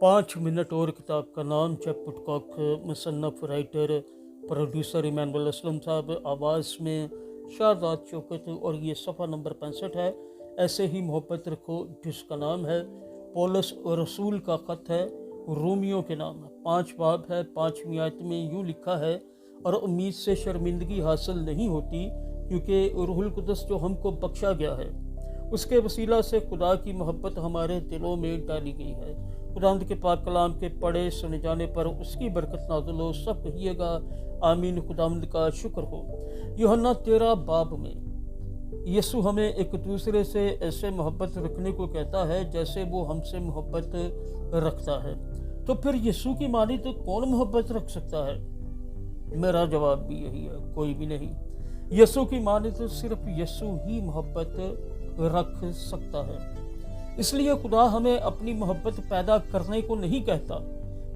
5 minute और किताब का नाम जेफ वुडकॉक, मुसन्नफ़, writer, producer Emmanuel Aslam sahab, आवाज़ में शाहजाद शौकत, और ये सफ़ा नंबर 65 है। ऐसे ही मोहब्बत रखो जिसका नाम है। पौलुस रसूल का ख़त है रोमियो के नाम है। 5 बाब है। 5वीं आयत में यूँ लिखा है, और उम्मीद से शर्मिंदगी हासिल नहीं होती, क्योंकि रूहुल कुदस जो हमको बख्शा गया है उसके वसीला से खुदा की मोहब्बत हमारे दिलों में डाली गई है। खुदावंद के पाक कलाम के पढ़े सुने जाने पर उसकी बरकत नाज़िल हो। सब कहिएगा आमीन। खुदावंद का शुक्र हो। यूहन्ना 13 बाब में यीशु हमें एक दूसरे से ऐसे मोहब्बत रखने को कहता है जैसे वो हमसे मोहब्बत रखता है। तो फिर यीशु की मानी तो कौन मोहब्बत रख सकता है? मेरा जवाब भी यही है, कोई भी नहीं। यीशु की माने तो सिर्फ यीशु ही मोहब्बत रख सकता है। इसलिए खुदा हमें अपनी मोहब्बत पैदा करने को नहीं कहता,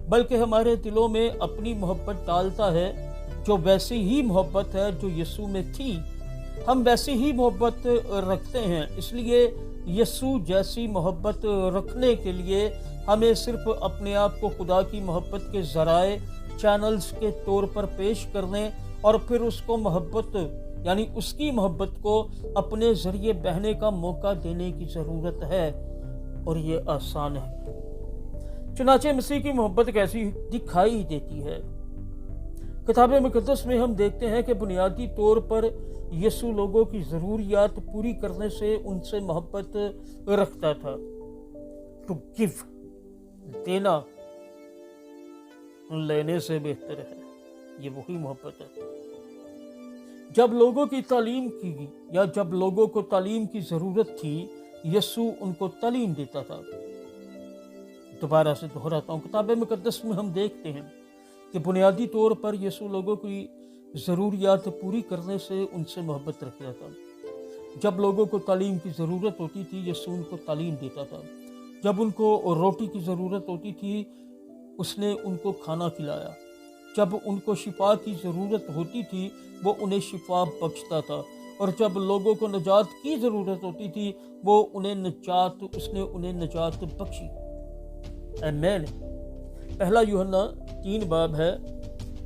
बल्कि हमारे दिलों में अपनी मोहब्बत डालता है, जो वैसी ही मोहब्बत है जो यीशु में थी। हम वैसी ही मोहब्बत रखते हैं। इसलिए यीशु जैसी मोहब्बत रखने के लिए हमें सिर्फ अपने आप को खुदा की मोहब्बत के ज़राए, चैनल्स के तौर पर पेश करने और फिर उसको मोहब्बत यानी उसकी मोहब्बत को अपने ज़रिए बहने का मौका देने की ज़रूरत है, और ये आसान है। चुनाचे मसीह की मोहब्बत कैसी दिखाई देती है? किताब मुक़द्दस में हम देखते हैं कि बुनियादी तौर पर यीशु लोगों की ज़रूरियात पूरी करने से उनसे मोहब्बत रखता था। टू गिव, देना लेने से बेहतर है। ये वही मोहब्बत है। जब लोगों की तालीम की या जब लोगों को तालीम की ज़रूरत थी, यीशु उनको तालीम देता था। दोबारा से दोहराता हूँ, किताब मुक़द्दस में हम देखते हैं कि बुनियादी तौर पर यीशु लोगों की ज़रूरियात पूरी करने से उनसे मोहब्बत रखता था। जब लोगों को तालीम की ज़रूरत होती थी, यीशु उनको तालीम देता था। जब उनको रोटी की ज़रूरत होती थी, उसने उनको खाना खिलाया। जब उनको शिफा की ज़रूरत होती थी, वो उन्हें शिफा बख्शता था। और जब लोगों को नजात की ज़रूरत होती थी, वो उसने उन्हें नजात बख्शी। आमीन। पहला यूहन्ना 3 बाब है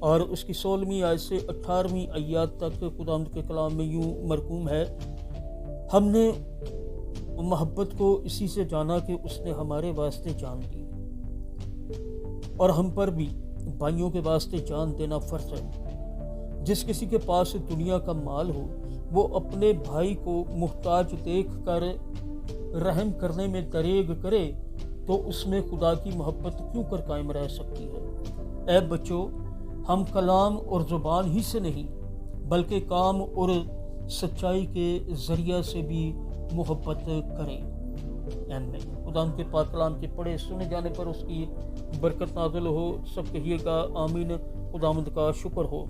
और उसकी 16वीं आयत से 18वीं आयत तक खुदावंद के कलाम में यूँ मरकूम है, हमने मोहब्बत को इसी से जाना कि उसने हमारे वास्ते जान दी, और हम पर भी भाइयों के वास्ते जान देना फ़र्ज है। जिस किसी के पास दुनिया का माल हो, वो अपने भाई को मुहताज देख कर रहम करने में दरेग करे, तो उसमें खुदा की मोहब्बत क्यों कर कायम रह सकती है? ऐ बच्चों, हम कलाम और ज़ुबान ही से नहीं, बल्कि काम और सच्चाई के ज़रिया से भी मोहब्बत करें। खुदा के पाक कलाम के पढ़े सुने जाने पर उसकी बरकत नाज़िल हो। सब कहिएगा आमीन। खुदावंद का शुक्र हो।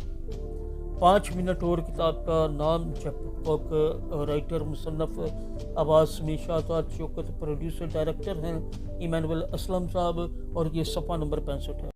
5 मिनट और किताब का नाम जेफ वुडकॉक, राइटर, मुसन्नफ़, आवाज़ में शाहजाद शौकत, प्रोड्यूसर, डायरेक्टर हैं इमानुअल असलम साहब, और ये सफ़ा नंबर 65 है।